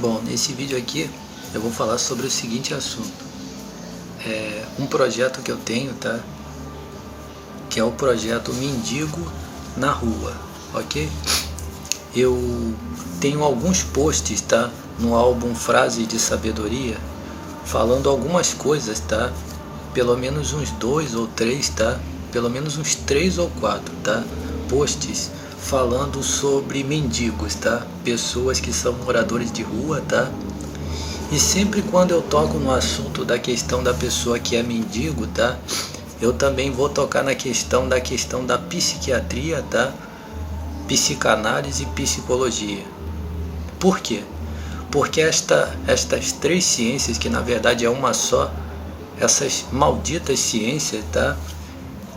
Bom, nesse vídeo aqui eu vou falar sobre o seguinte assunto. Um projeto que eu tenho, tá? Que é o projeto Mendigo na Rua, ok? Eu tenho alguns posts, tá? No álbum Frases de Sabedoria, falando algumas coisas, tá? Pelo menos uns 2 ou 3, tá? Pelo menos uns 3 ou 4, tá? Posts falando sobre mendigos, tá? Pessoas que são moradores de rua, tá? E sempre quando eu toco no assunto da questão da pessoa que é mendigo, tá? Eu também vou tocar na questão da psiquiatria, tá? Psicanálise e psicologia. Por quê? Porque estas três ciências, que na verdade é uma só, essas malditas ciências, tá?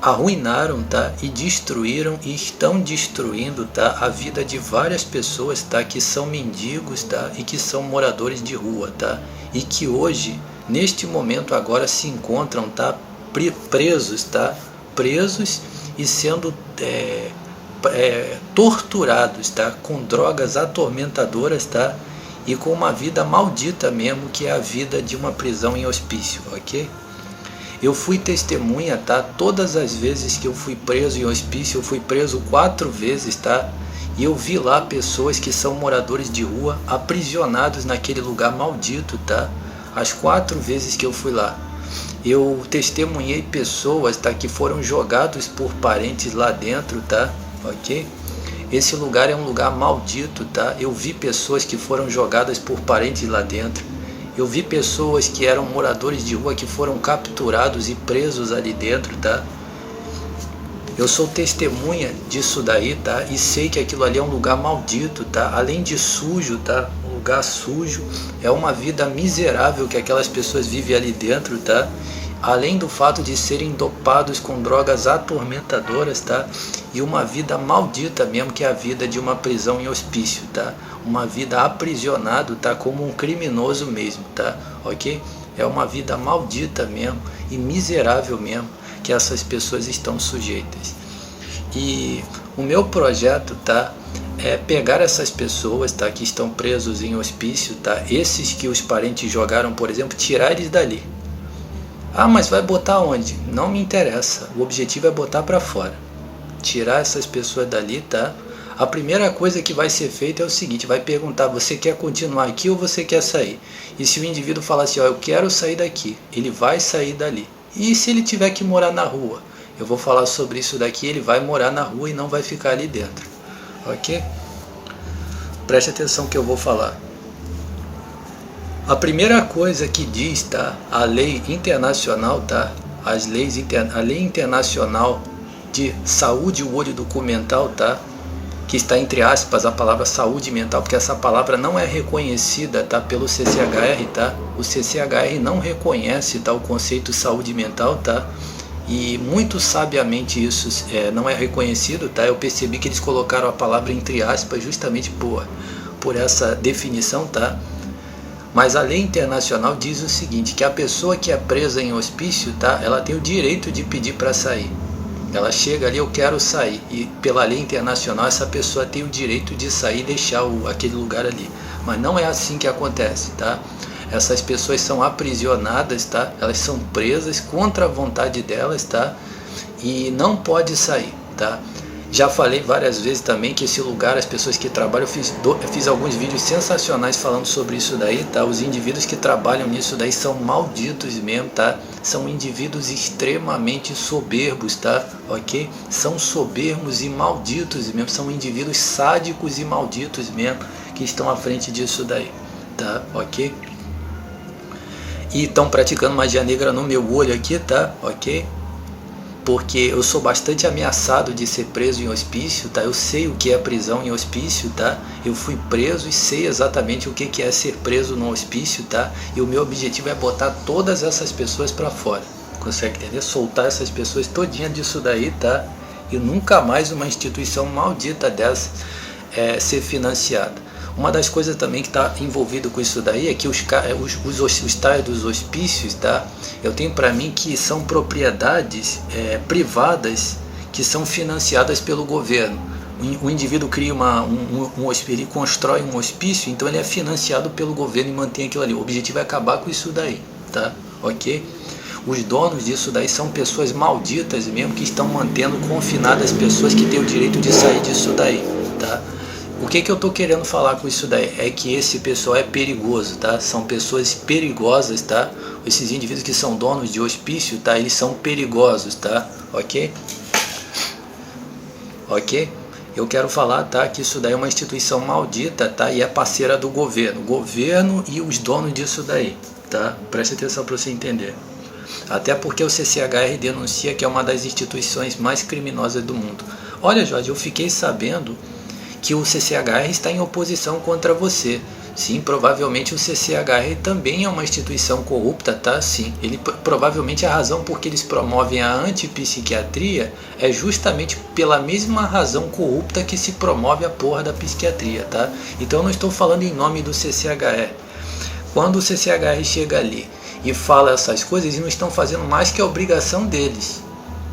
Arruinaram, tá? E destruíram e estão destruindo, tá? A vida de várias pessoas, tá? Que são mendigos, tá? E que são moradores de rua, tá? E que hoje, neste momento agora, se encontram, tá? Presos, tá? Presos e sendo torturados, tá? Com drogas atormentadoras, tá? E com uma vida maldita mesmo, que é a vida de uma prisão em hospício, ok? Eu fui testemunha, tá? Todas as vezes que eu fui preso em hospício, eu fui preso 4 vezes, tá? E eu vi lá pessoas que são moradores de rua, aprisionados naquele lugar maldito, tá? As 4 vezes que eu fui lá. Eu testemunhei pessoas, tá? Que foram jogados por parentes lá dentro, tá? Ok? Esse lugar é um lugar maldito, tá? Eu vi pessoas que foram jogadas por parentes lá dentro. Eu vi pessoas que eram moradores de rua que foram capturados e presos ali dentro, tá? Eu sou testemunha disso daí, tá? E sei que aquilo ali é um lugar maldito, tá? Além de sujo, tá? Um lugar sujo, é uma vida miserável que aquelas pessoas vivem ali dentro, tá? Além do fato de serem dopados com drogas atormentadoras, tá? E uma vida maldita mesmo, que é a vida de uma prisão em hospício, tá? Uma vida aprisionado, tá? Como um criminoso mesmo, tá? Ok? É uma vida maldita mesmo e miserável mesmo que essas pessoas estão sujeitas. E o meu projeto, tá? É pegar essas pessoas, tá? Que estão presos em hospício, tá? Esses que os parentes jogaram, por exemplo, tirar eles dali. Ah, mas vai botar onde? Não me interessa. O objetivo é botar para fora. Tirar essas pessoas dali, tá? A primeira coisa que vai ser feita é o seguinte: vai perguntar, você quer continuar aqui ou você quer sair? E se o indivíduo falar assim, ó, eu quero sair daqui, ele vai sair dali. E se ele tiver que morar na rua? Eu vou falar sobre isso daqui, ele vai morar na rua e não vai ficar ali dentro. Ok? Preste atenção que eu vou falar. A primeira coisa que diz, tá? A lei internacional, tá? A lei internacional de saúde e o olho documental, tá? Que está entre aspas a palavra saúde mental, porque essa palavra não é reconhecida, tá? Pelo CCHR, tá? O CCHR não reconhece, tá? O conceito saúde mental, tá? E muito sabiamente isso não é reconhecido, tá? Eu percebi que eles colocaram a palavra entre aspas justamente por essa definição, tá? Mas a lei internacional diz o seguinte, que a pessoa que é presa em hospício, tá? Ela tem o direito de pedir para sair. Ela chega ali, eu quero sair. E pela lei internacional, essa pessoa tem o direito de sair e deixar aquele lugar ali. Mas não é assim que acontece, tá? Essas pessoas são aprisionadas, tá? Elas são presas contra a vontade delas, tá? E não pode sair, tá? Já falei várias vezes também que esse lugar, as pessoas que trabalham, eu fiz alguns vídeos sensacionais falando sobre isso daí, tá? Os indivíduos que trabalham nisso daí são malditos mesmo, tá? São indivíduos extremamente soberbos, tá? Ok? São soberbos e malditos mesmo, são indivíduos sádicos e malditos mesmo que estão à frente disso daí, tá? Ok? E estão praticando magia negra no meu olho aqui, tá? Ok? Porque eu sou bastante ameaçado de ser preso em hospício, tá? Eu sei o que é prisão em hospício, tá? Eu fui preso e sei exatamente o que é ser preso no hospício, tá? E o meu objetivo é botar todas essas pessoas para fora, consegue entender? Soltar essas pessoas todinha disso daí, tá? E nunca mais uma instituição maldita dessa ser financiada. Uma das coisas também que está envolvido com isso daí é que os tais dos hospícios, tá? Eu tenho para mim que são propriedades privadas que são financiadas pelo governo. o indivíduo cria ele constrói um hospício, então ele é financiado pelo governo e mantém aquilo ali. O objetivo é acabar com isso daí, tá? Ok? Os donos disso daí são pessoas malditas mesmo, que estão mantendo confinadas pessoas que têm o direito de sair disso daí, tá? O que eu tô querendo falar com isso daí? É que esse pessoal é perigoso, tá? São pessoas perigosas, tá? Esses indivíduos que são donos de hospício, tá? Eles são perigosos, tá? Ok? Ok? Eu quero falar, tá, que isso daí é uma instituição maldita, tá, e é parceira do governo. O governo e os donos disso daí, tá? Preste atenção para você entender. Até porque o CCHR denuncia que é uma das instituições mais criminosas do mundo. Olha, Jorge, eu fiquei sabendo que o CCHR está em oposição contra você. Sim, provavelmente o CCHR também é uma instituição corrupta, tá? Sim, provavelmente a razão por que eles promovem a antipsiquiatria é justamente pela mesma razão corrupta que se promove a porra da psiquiatria, tá? Então eu não estou falando em nome do CCHR. Quando o CCHR chega ali e fala essas coisas, eles não estão fazendo mais que a obrigação deles.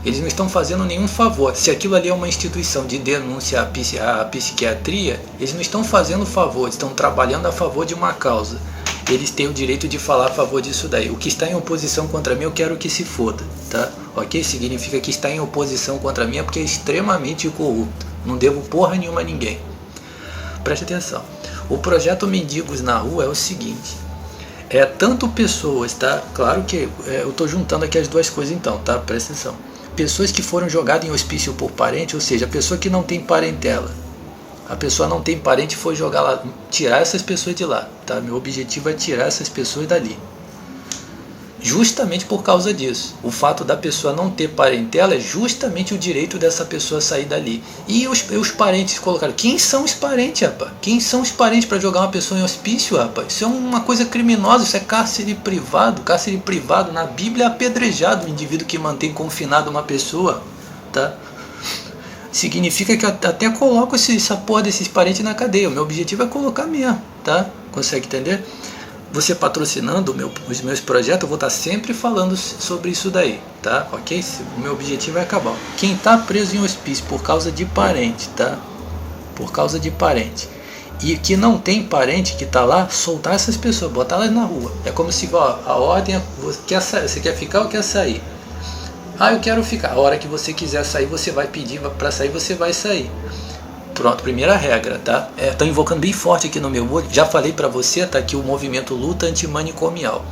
Eles não estão fazendo nenhum favor. Se aquilo ali é uma instituição de denúncia à psiquiatria, eles não estão fazendo favor, eles estão trabalhando a favor de uma causa. Eles têm o direito de falar a favor disso daí. O que está em oposição contra mim, eu quero que se foda, tá? Ok? Significa que está em oposição contra mim é porque é extremamente corrupto. Não devo porra nenhuma a ninguém. Preste atenção. O projeto Mendigos na Rua é o seguinte. É tanto pessoas, tá? Claro que eu estou juntando aqui as duas coisas então, tá? Presta atenção. Pessoas que foram jogadas em hospício por parente, ou seja, a pessoa que não tem parentela. A pessoa não tem parente e foi jogar lá, tirar essas pessoas de lá, tá? Meu objetivo é tirar essas pessoas dali. Justamente por causa disso. O fato da pessoa não ter parentela é justamente o direito dessa pessoa sair dali. E os parentes colocaram. Quem são os parentes, rapaz? Quem são os parentes para jogar uma pessoa em hospício, rapaz? Isso é uma coisa criminosa, isso é cárcere privado. Cárcere privado, na Bíblia é apedrejado o indivíduo que mantém confinado uma pessoa, tá? Significa que eu até coloco essa porra desses parentes na cadeia. O meu objetivo é colocar mesmo, tá? Consegue entender? Você patrocinando os meus projetos, eu vou estar sempre falando sobre isso daí, tá? Ok? O meu objetivo é acabar. Quem está preso em hospício por causa de parente, tá? Por causa de parente. E que não tem parente que está lá, soltar essas pessoas, botar elas na rua. É como se, ó, a ordem é, você quer ficar ou quer sair? Ah, eu quero ficar. A hora que você quiser sair, você vai pedir para sair, você vai sair. Pronto, primeira regra, tá? Tô invocando bem forte aqui no meu olho. Já falei pra você, tá aqui o movimento luta antimanicomial.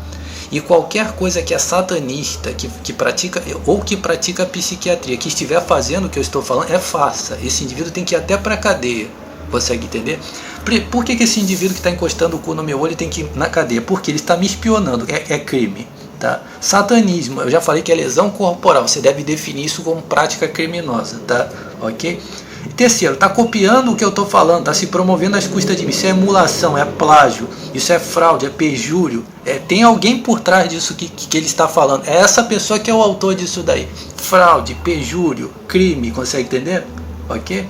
E qualquer coisa que é satanista, que pratica ou que pratica psiquiatria, que estiver fazendo o que eu estou falando, é farsa. Esse indivíduo tem que ir até pra cadeia. Consegue entender? Por que esse indivíduo que está encostando o cu no meu olho tem que ir na cadeia? Porque ele está me espionando. É crime. Tá? Satanismo, eu já falei que é lesão corporal. Você deve definir isso como prática criminosa. Tá? Ok? Terceiro, está copiando o que eu estou falando, está se promovendo às custas de mim. Isso é emulação, é plágio, isso é fraude, é perjúrio. Tem alguém por trás disso que ele está falando. É essa pessoa que é o autor disso daí. Fraude, perjúrio, crime, consegue entender? Ok?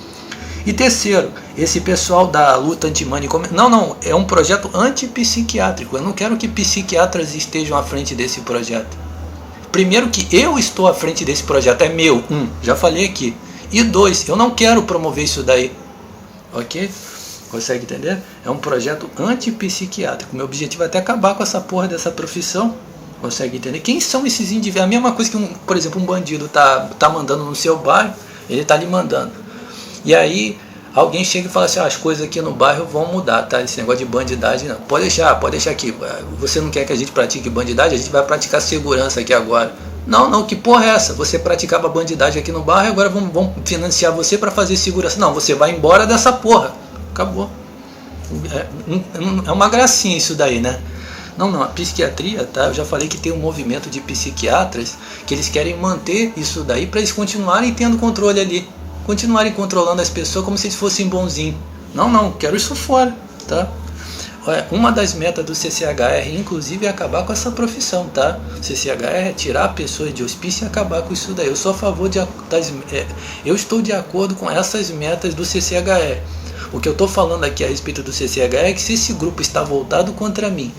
E terceiro, esse pessoal da luta antimanicomial. Não, é um projeto antipsiquiátrico. Eu não quero que psiquiatras estejam à frente desse projeto. Primeiro que eu estou à frente desse projeto, é meu. Já falei aqui. E 2, eu não quero promover isso daí, ok? Consegue entender? É um projeto antipsiquiátrico. Meu objetivo é até acabar com essa porra dessa profissão. Consegue entender? Quem são esses indivíduos? A mesma coisa que, por exemplo, um bandido tá mandando no seu bairro, ele tá lhe mandando. E aí alguém chega e fala assim, as coisas aqui no bairro vão mudar, tá? Esse negócio de bandidagem não. Pode deixar aqui. Você não quer que a gente pratique bandidagem? A gente vai praticar segurança aqui agora. Não, que porra é essa? Você praticava bandidagem aqui no bairro e agora vão financiar você para fazer segurança. Não, você vai embora dessa porra. Acabou. É uma gracinha isso daí, né? Não, a psiquiatria, tá? Eu já falei que tem um movimento de psiquiatras que eles querem manter isso daí para eles continuarem tendo controle ali. Continuarem controlando as pessoas como se eles fossem bonzinhos. Não, quero isso fora, tá? Uma das metas do CCHR, inclusive, é acabar com essa profissão, tá? CCHR é tirar pessoas de hospício e acabar com isso daí. Eu sou a favor eu estou de acordo com essas metas do CCHR. O que eu estou falando aqui a respeito do CCHR é que se esse grupo está voltado contra mim,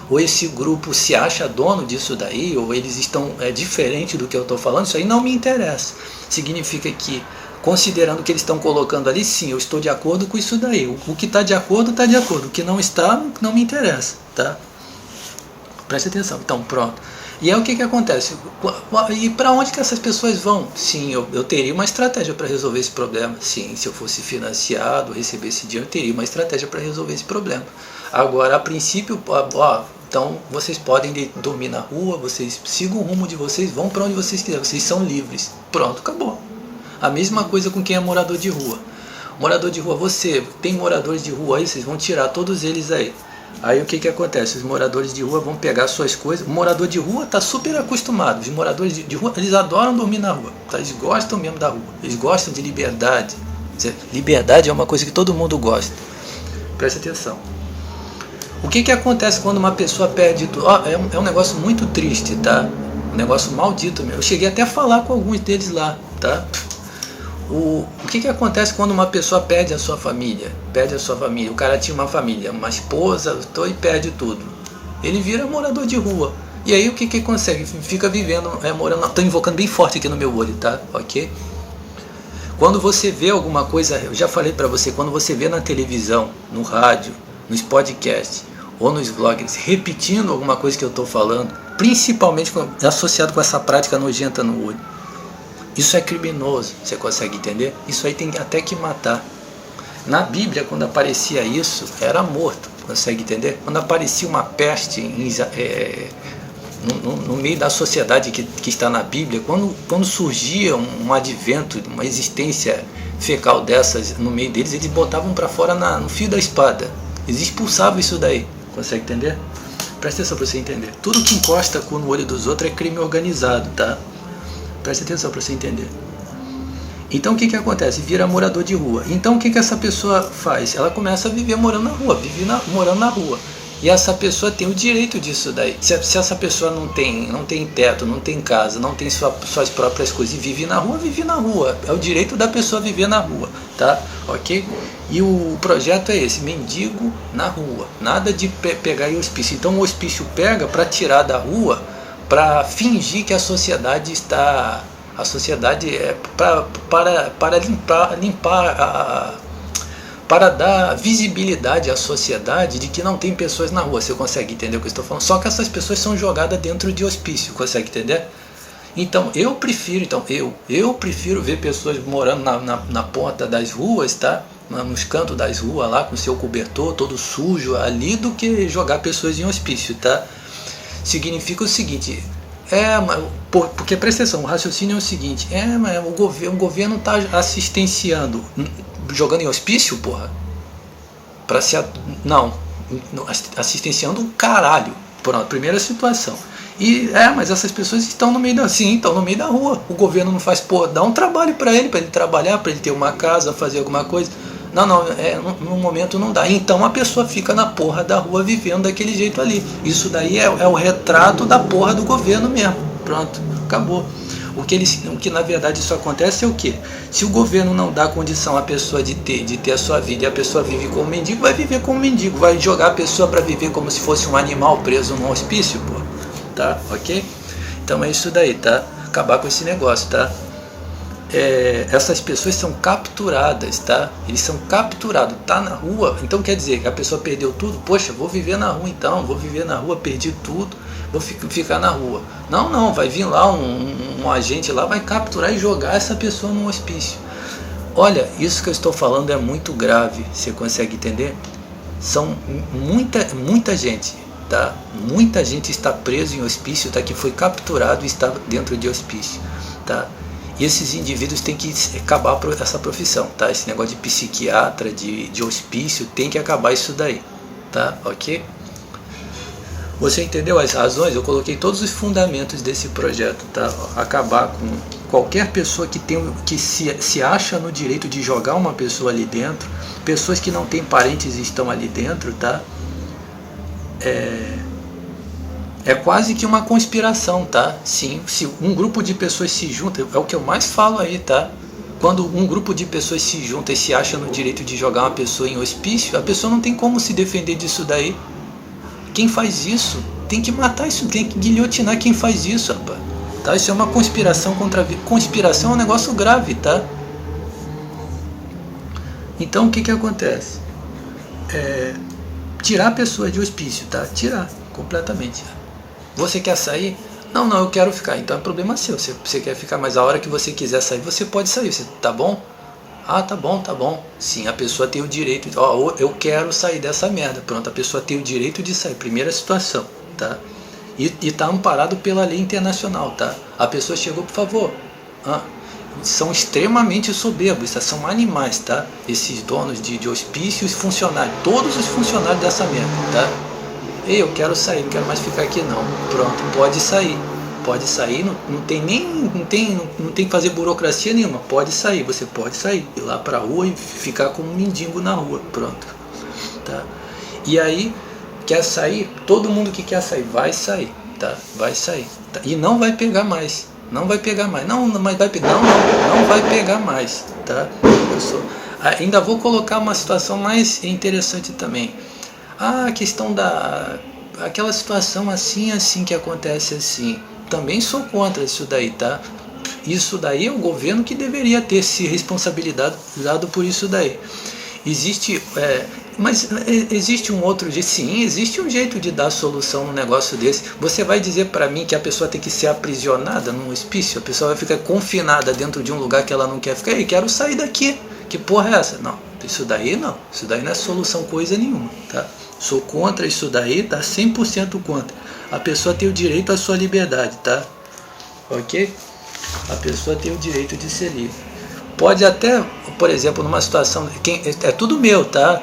ou esse grupo se acha dono disso daí, ou eles estão diferente do que eu estou falando, isso aí não me interessa. Significa que considerando que eles estão colocando ali, sim, eu estou de acordo com isso daí. O que está de acordo, está de acordo. O que não está, não me interessa, tá? Preste atenção. Então, pronto. E aí o que acontece? E para onde que essas pessoas vão? Sim, eu teria uma estratégia para resolver esse problema. Sim, se eu fosse financiado, receber esse dinheiro, eu teria uma estratégia para resolver esse problema. Agora, a princípio, então vocês podem dormir na rua, vocês sigam o rumo de vocês, vão para onde vocês quiserem, vocês são livres. Pronto, acabou. A mesma coisa com quem é morador de rua. Morador de rua, você tem moradores de rua aí, vocês vão tirar todos eles aí. Aí o que acontece? Os moradores de rua vão pegar suas coisas. O morador de rua está super acostumado. Os moradores de rua, eles adoram dormir na rua. Tá? Eles gostam mesmo da rua. Eles gostam de liberdade. Liberdade é uma coisa que todo mundo gosta. Preste atenção. O que acontece quando uma pessoa perde tudo? É um negócio muito triste, tá? Um negócio maldito mesmo. Eu cheguei até a falar com alguns deles lá, tá? O que acontece quando uma pessoa perde a sua família? Perde a sua família. O cara tinha uma família, uma esposa, e perde tudo. Ele vira morador de rua. E aí o que consegue? Fica vivendo, morando. Estou invocando bem forte aqui no meu olho, tá? Ok? Quando você vê alguma coisa, eu já falei para você, quando você vê na televisão, no rádio, nos podcasts ou nos vlogs, repetindo alguma coisa que eu estou falando, principalmente associado com essa prática nojenta no olho, isso é criminoso, você consegue entender? Isso aí tem até que matar. Na Bíblia, quando aparecia isso, era morto, consegue entender? Quando aparecia uma peste no meio da sociedade que está na Bíblia, quando surgia um advento, uma existência fecal dessas no meio deles, eles botavam para fora no fio da espada. Eles expulsavam isso daí, consegue entender? Presta atenção para você entender. Tudo que encosta no olho dos outros é crime organizado, tá? Preste atenção para você entender. Então o que acontece? Vira morador de rua. Então o que essa pessoa faz? Ela começa a viver morando na rua, morando na rua. E essa pessoa tem o direito disso daí. Se essa pessoa não tem teto, não tem casa, não tem suas próprias coisas e vive na rua, vive na rua. É o direito da pessoa viver na rua, tá? Ok? E o projeto é esse, mendigo na rua. Nada de pegar o hospício. Então o hospício pega para tirar da rua, para fingir que a sociedade está... A sociedade é para limpar para dar visibilidade à sociedade de que não tem pessoas na rua. Você consegue entender o que eu estou falando? Só que essas pessoas são jogadas dentro de hospício, consegue entender? Então eu prefiro ver pessoas morando na ponta das ruas, tá? Nos cantos das ruas lá, com seu cobertor todo sujo ali, do que jogar pessoas em hospício, tá? Significa o seguinte, porque presta atenção, o raciocínio é o seguinte, mas o governo está assistenciando, jogando em hospício, porra? Não, assistenciando um caralho, pronto, primeira situação. Mas essas pessoas estão no meio estão no meio da rua, o governo não faz, dá um trabalho para ele trabalhar, para ele ter uma casa, fazer alguma coisa. Não, no momento não dá. Então a pessoa fica na porra da rua vivendo daquele jeito ali. Isso daí é o retrato da porra do governo mesmo. Pronto, acabou. O que na verdade isso acontece é o quê? Se o governo não dá condição à pessoa de ter a sua vida e a pessoa vive como mendigo, vai viver como mendigo. Vai jogar a pessoa para viver como se fosse um animal preso num hospício, pô. Tá? Ok? Então é isso daí, tá? Acabar com esse negócio, tá? Essas pessoas são capturadas, tá? Eles são capturados, tá na rua. Então quer dizer que a pessoa perdeu tudo. Poxa, vou viver na rua então, vou viver na rua, perdi tudo, vou ficar na rua. Não, vai vir lá um agente lá, vai capturar e jogar essa pessoa num hospício. Olha, isso que eu estou falando é muito grave, você consegue entender? São muita gente, tá? Muita gente está preso em hospício, tá? Que foi capturado e está dentro de hospício, tá? E esses indivíduos têm que acabar essa profissão, tá? Esse negócio de psiquiatra, de hospício, tem que acabar isso daí, tá? Ok? Você entendeu as razões? Eu coloquei todos os fundamentos desse projeto, tá? Acabar com qualquer pessoa que se acha no direito de jogar uma pessoa ali dentro, pessoas que não têm parentes e estão ali dentro, tá? É quase que uma conspiração, tá? Sim, se um grupo de pessoas se junta, é o que eu mais falo aí, tá? Quando um grupo de pessoas se junta e se acha no direito de jogar uma pessoa em hospício, a pessoa não tem como se defender disso daí. Quem faz isso tem que matar isso, tem que guilhotinar quem faz isso, rapaz. Tá? Isso é uma conspiração contra a vida. Conspiração é um negócio grave, tá? Então o que que acontece? Tirar a pessoa de hospício, tá? Tirar completamente. Você quer sair? Não, eu quero ficar. Então é problema seu. Você quer ficar, mas a hora que você quiser sair, você pode sair. Você, tá bom? Ah, tá bom. Sim, a pessoa tem o direito. Ó, eu quero sair dessa merda. Pronto, a pessoa tem o direito de sair. Primeira situação, tá? E tá amparado pela lei internacional, tá? A pessoa chegou, por favor. São extremamente soberbos, tá? São animais, tá? Esses donos de hospícios, funcionários, todos os funcionários dessa merda, tá? Ei, eu quero sair, não quero mais ficar aqui não. Pronto, pode sair, não tem que fazer burocracia nenhuma, pode sair, você pode sair, ir lá pra rua e ficar como um mendigo na rua, pronto, tá? E aí, quer sair, todo mundo que quer sair, vai sair, tá? Vai sair, tá? E não vai pegar mais. Não vai pegar mais, não vai pegar mais, tá? Ainda vou colocar uma situação mais interessante também. A questão aquela situação assim que acontece assim, também sou contra isso daí, tá? Isso daí é o governo que deveria ter se responsabilizado por isso daí. Mas existe um outro jeito? Sim, existe um jeito de dar solução num negócio desse. Você vai dizer para mim que a pessoa tem que ser aprisionada num hospício? A pessoa vai ficar confinada dentro de um lugar que ela não quer ficar? E quero sair daqui. Que porra é essa? Não, isso daí não. Isso daí não é solução coisa nenhuma, tá? Sou contra isso daí, tá? 100% contra. A pessoa tem o direito à sua liberdade, tá? Ok? A pessoa tem o direito de ser livre. Pode até, por exemplo, numa situação... É tudo meu, tá?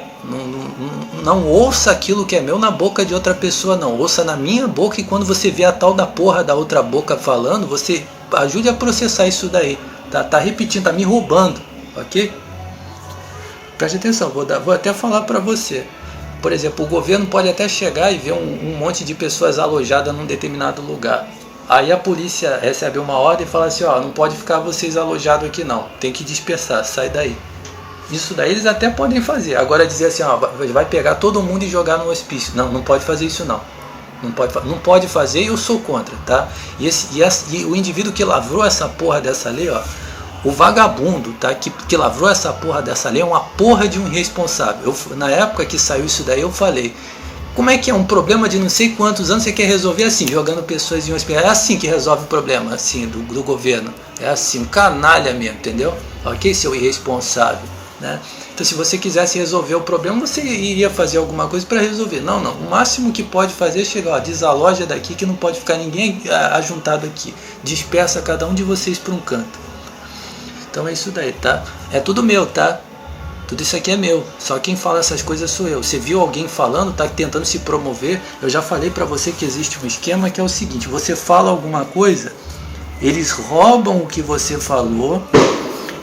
Não ouça aquilo que é meu na boca de outra pessoa, não. Ouça na minha boca, e quando você vê a tal da porra da outra boca falando, você ajude a processar isso daí. Tá repetindo, tá me roubando, ok? Preste atenção, vou até falar pra você. Por exemplo, o governo pode até chegar e ver um monte de pessoas alojadas num determinado lugar. Aí a polícia recebe uma ordem e fala assim, não pode ficar vocês alojados aqui não, tem que dispersar, sai daí. Isso daí eles até podem fazer. Agora dizer assim, vai pegar todo mundo e jogar no hospício. Não pode fazer isso não. Não pode fazer, e eu sou contra, tá? E o indivíduo que lavrou essa porra dessa lei, o vagabundo, tá? Que lavrou essa porra dessa lei é uma porra de um irresponsável. Na época que saiu isso daí eu falei, como é que é um problema de não sei quantos anos você quer resolver assim, jogando pessoas em um hospital? É assim que resolve o problema, assim, do governo. É assim, um canalha mesmo, entendeu? Ok, seu irresponsável, né? Então se você quisesse resolver o problema, você iria fazer alguma coisa para resolver. Não, o máximo que pode fazer é chegar, desaloja daqui que não pode ficar ninguém ajuntado aqui. Dispersa cada um de vocês para um canto. Então é isso daí, tá? É tudo meu, tá? Tudo isso aqui é meu, só quem fala essas coisas sou eu. Você viu alguém falando, tá tentando se promover? Eu já falei pra você que existe um esquema que é o seguinte, você fala alguma coisa, eles roubam o que você falou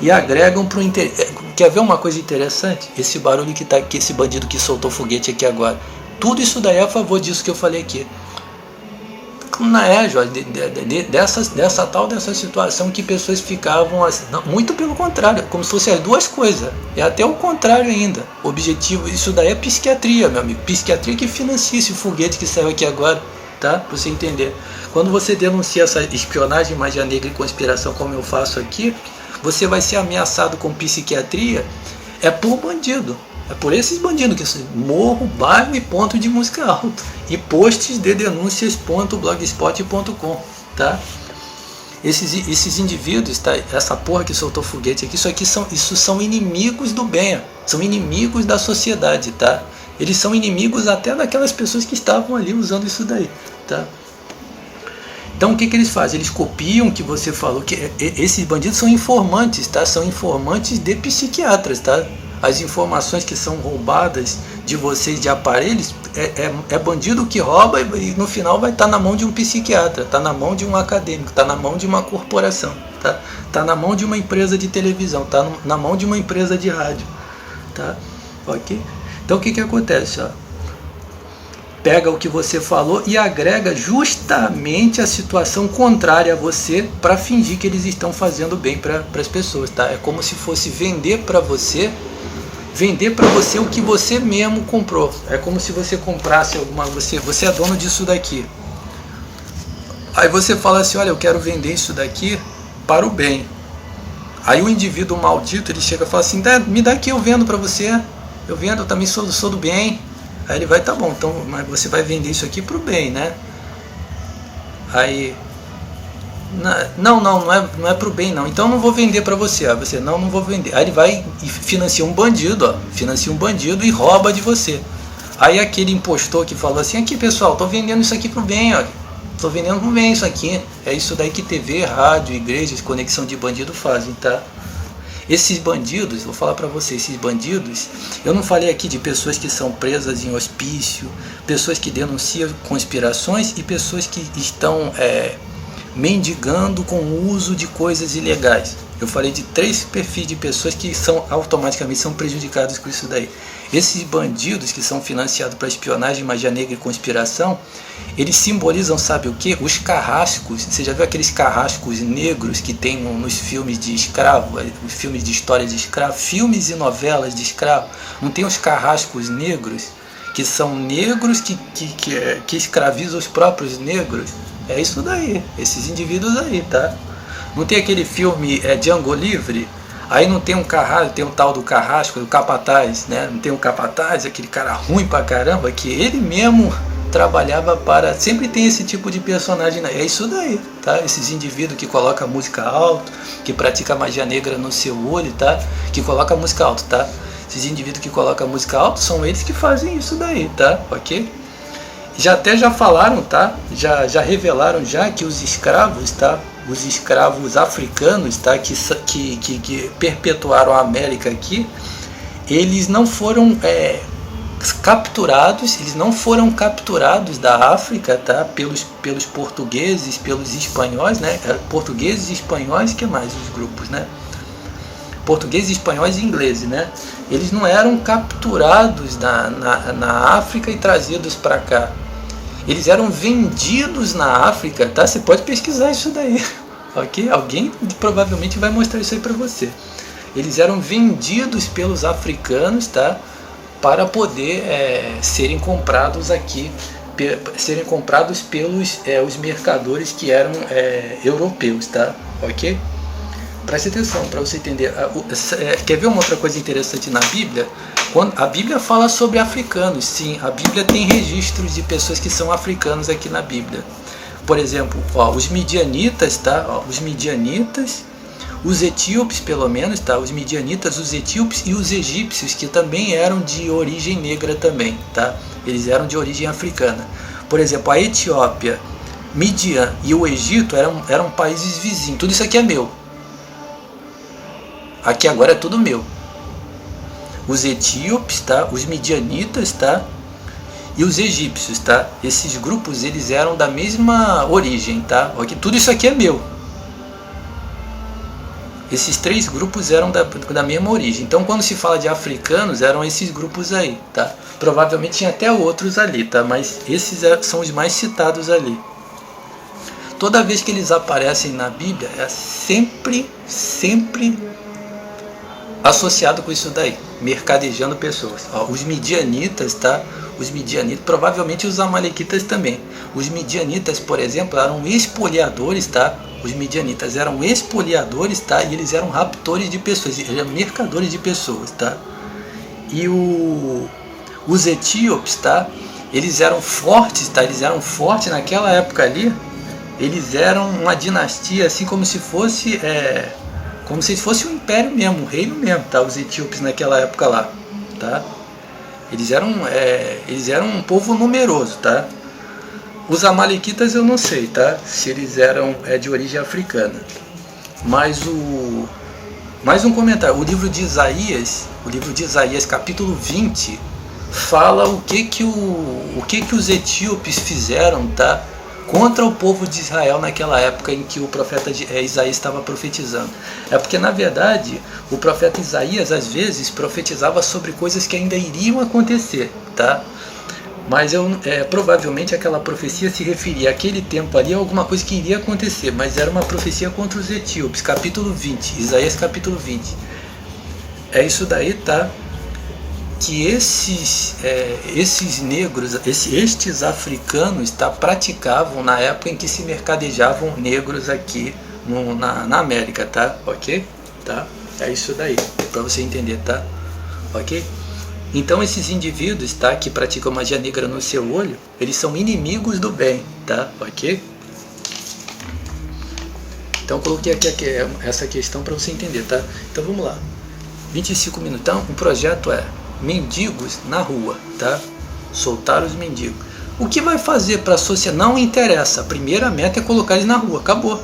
e agregam pro interesse. Quer ver uma coisa interessante? Esse barulho que tá aqui, esse bandido que soltou foguete aqui agora, tudo isso daí é a favor disso que eu falei aqui. Não é, Jorge, dessa situação que pessoas ficavam assim, não, muito pelo contrário, como se fossem as duas coisas, é até o contrário ainda. O objetivo, isso daí é psiquiatria, meu amigo, psiquiatria que financia esse foguete que saiu aqui agora, tá? Pra você entender. Quando você denuncia essa espionagem, magia negra e conspiração, como eu faço aqui, você vai ser ameaçado com psiquiatria, é por bandido. É por esses bandidos que morro, bairro e ponto de música alta. E posts de denúncias.blogspot.com, tá? Esses indivíduos, tá? Essa porra que soltou foguete aqui, isso são inimigos do bem, são inimigos da sociedade, tá? Eles são inimigos até daquelas pessoas que estavam ali usando isso daí, tá? Então o que eles fazem? Eles copiam o que você falou, que esses bandidos são informantes, tá? São informantes de psiquiatras, tá? As informações que são roubadas de vocês de aparelhos é bandido que rouba e no final vai estar na mão de um psiquiatra, está na mão de um acadêmico, está na mão de uma corporação, tá na mão de uma empresa de televisão, está na mão de uma empresa de rádio, tá? Ok? Então o que acontece? Pega o que você falou e agrega justamente a situação contrária a você para fingir que eles estão fazendo bem para as pessoas, tá? É como se fosse vender para você o que você mesmo comprou. É como se você comprasse você é dono disso daqui. Aí você fala assim, olha, eu quero vender isso daqui para o bem. Aí o indivíduo maldito, ele chega e fala assim, me dá aqui, eu vendo pra você, eu vendo, eu também sou do bem. Aí ele vai, tá bom, então, mas você vai vender isso aqui pro bem, né? Aí, não é pro bem não, então não vou vender pra você. Aí você, não vou vender. Aí ele vai e financia um bandido, e rouba de você. Aí aquele impostor que falou assim, aqui pessoal, tô vendendo isso aqui pro bem, ó. Tô vendendo pro bem isso aqui. É isso daí que TV, rádio, igrejas, conexão de bandido fazem, tá? Esses bandidos, vou falar pra vocês, esses bandidos, eu não falei aqui de pessoas que são presas em hospício, pessoas que denunciam conspirações e pessoas que estão mendigando com o uso de coisas ilegais. Eu falei de 3 perfis de pessoas que automaticamente são prejudicadas com isso daí. Esses bandidos que são financiados para espionagem, magia negra e conspiração, eles simbolizam, sabe o que? Os carrascos. Você já viu aqueles carrascos negros que tem nos filmes de escravo, os filmes de história de escravo, filmes e novelas de escravo? Não tem os carrascos negros, que são negros que escravizam os próprios negros? É isso daí, esses indivíduos aí, tá? Não tem aquele filme Django Livre? Aí não tem um carrasco, tem um tal do carrasco, do capataz, né? Não tem um capataz, aquele cara ruim pra caramba, que ele mesmo trabalhava para... Sempre tem esse tipo de personagem, né? É isso daí, tá? Esses indivíduos que colocam música alto, que praticam magia negra no seu olho, tá? Que colocam música alto, tá? Esses indivíduos que colocam música alto são eles que fazem isso daí, tá? Ok? Já falaram, tá? Já revelaram já que os escravos, tá? Os escravos africanos, tá? Que perpetuaram a América aqui, eles não foram capturados, da África, tá? Pelos portugueses, pelos espanhóis, né? Portugueses, espanhóis, que mais os grupos, né? Portugueses, espanhóis e ingleses, né? Eles não eram capturados na África e trazidos para cá. Eles eram vendidos na África, tá? Você pode pesquisar isso daí, ok? Alguém provavelmente vai mostrar isso aí para você. Eles eram vendidos pelos africanos, tá? Para poder serem comprados aqui, serem comprados pelos os mercadores que eram europeus, tá? Ok? Preste atenção para você entender. Quer ver uma outra coisa interessante na Bíblia? Quando a Bíblia fala sobre africanos, sim, a Bíblia tem registros de pessoas que são africanos aqui na Bíblia. Por exemplo, os midianitas, tá? Os midianitas, os etíopes pelo menos, tá? Os midianitas, os etíopes e os egípcios, que também eram de origem negra também, tá? Eles eram de origem africana. Por exemplo, a Etiópia, Midian e o Egito eram países vizinhos. Tudo isso aqui é meu. Aqui agora é tudo meu. Os etíopes, tá? Os midianitas, tá? E os egípcios, tá? Esses grupos, eles eram da mesma origem, tá? Tudo isso aqui é meu. Esses 3 grupos eram da mesma origem. Então, quando se fala de africanos, eram esses grupos aí, tá? Provavelmente tinha até outros ali, tá? Mas esses são os mais citados ali. Toda vez que eles aparecem na Bíblia, é sempre associado com isso daí, mercadejando pessoas. Os midianitas, tá? Os midianitas, provavelmente os amalequitas também. Os midianitas, por exemplo, eram espoliadores, tá? Os midianitas eram espoliadores, tá? E eles eram raptores de pessoas, eles eram mercadores de pessoas, tá? E os etíopes, tá? Eles eram fortes, tá? Eles eram fortes naquela época ali. Eles eram uma dinastia, assim como se fosse um império mesmo, um reino mesmo, tá? Os etíopes naquela época lá, tá? Eles eram um povo numeroso, tá? Os amalequitas eu não sei, tá? Se eles eram de origem africana. Mas mais um comentário. O livro de Isaías, capítulo 20, fala o que os etíopes fizeram, tá? Contra o povo de Israel naquela época em que o profeta Isaías estava profetizando. É porque, na verdade, o profeta Isaías, às vezes, profetizava sobre coisas que ainda iriam acontecer, tá? Mas provavelmente aquela profecia se referia àquele tempo ali a alguma coisa que iria acontecer, mas era uma profecia contra os etíopes, capítulo 20, Isaías capítulo 20. É isso daí, tá? Que esses negros, estes africanos, tá, praticavam na época em que se mercadejavam negros aqui na América, tá? Ok? tá? É isso daí, para você entender, tá? Ok? Então esses indivíduos, tá, que praticam magia negra no seu olho, eles são inimigos do bem, tá? Ok? Então eu coloquei aqui essa questão para você entender, tá? Então vamos lá. 25 minutos. Então o projeto é mendigos na rua, tá? Soltar os mendigos. O que vai fazer para a sociedade? Não interessa. A primeira meta é colocar eles na rua. Acabou.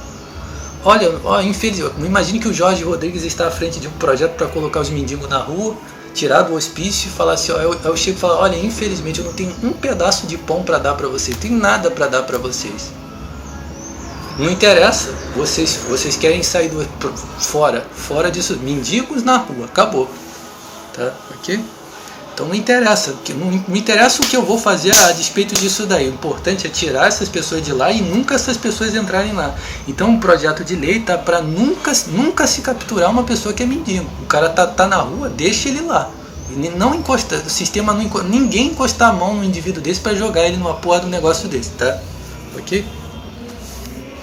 Olha, infelizmente, imagine que o Jorge Rodrigues está à frente de um projeto para colocar os mendigos na rua, tirar do hospício e falar assim, ó, eu chego e falo, olha, infelizmente eu não tenho um pedaço de pão para dar para vocês, não tenho nada para dar para vocês. Não interessa, vocês querem sair fora disso, mendigos na rua, acabou, tá? Ok? Então não interessa, não interessa o que eu vou fazer a despeito disso daí. O importante é tirar essas pessoas de lá e nunca essas pessoas entrarem lá. Então um projeto de lei tá para nunca se capturar uma pessoa que é mendigo. O cara tá na rua, deixa ele lá. Não encosta, o sistema não encosta, ninguém encostar a mão no indivíduo desse para jogar ele numa porra do negócio desse, tá? Ok?